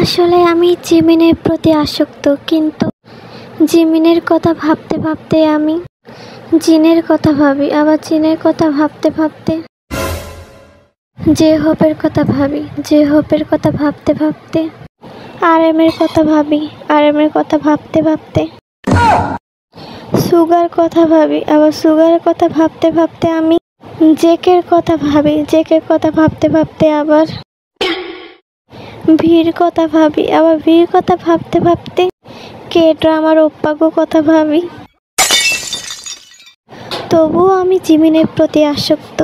আসলে আমি জিমিনের প্রতি আসক্ত, কিন্তু জিমিনের কথা ভাবতে ভাবতে আমি জিনের কথা ভাবি, আবার জিনের কথা ভাবতে ভাবতে যে হোপের কথা ভাবি, যে হোপের কথা ভাবতে ভাবতে আরএমের কথা ভাবি, আরএমের কথা ভাবতে ভাবতে সুগার কথা ভাবি, আবার সুগারের কথা ভাবতে ভাবতে আমি জেকের কথা ভাবি, জেকের কথা ভাবতে ভাবতে আবার ভির কথা ভাবি, আবার ভির কথা ভাবতে ভাবতে কে ড্রামার ওপ্পাগো কথা ভাবি। তবুও আমি জিমিনের প্রতি আসক্ত।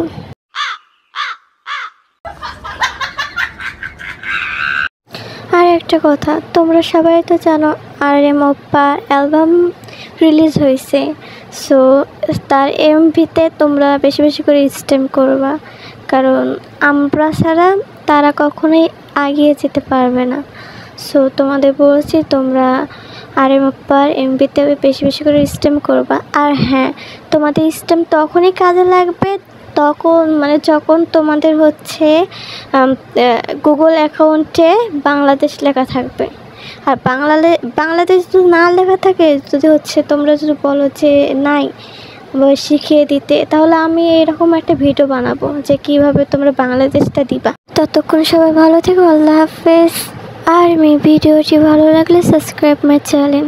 আর একটা কথা, তোমরা সবাই তো জানো আরএম ওপ্পার অ্যালবাম রিলিজ হয়েছে। সো তার এমভিতে তোমরা বেশি বেশি করে স্টেম করবা, কারণ আমরা ছাড়া তারা কখনোই এগিয়ে যেতে পারবে না। সো তোমাদের বলছি, তোমরা আরএম ওপ্পার এমভিতে বেশি বেশি করে স্টেম করবা। আর হ্যাঁ, তোমাদের স্টেম তখনই কাজে লাগবে যখন তোমাদের হচ্ছে গুগল অ্যাকাউন্টে বাংলাদেশ লেখা থাকবে। আর বাংলাদেশ যদি না লেখা থাকে, তোমরা যদি বলো যে নাই শিখিয়ে দিতে, তাহলে আমি এরকম একটা ভিডিও বানাবো যে কিভাবে তোমরা বাংলাদেশটা দিবা। ততক্ষণ সবাই ভালো থেকো, আল্লাহ হাফেজ। আর ভিডিওটি ভালো লাগলে সাবস্ক্রাইব মাই চ্যানেল।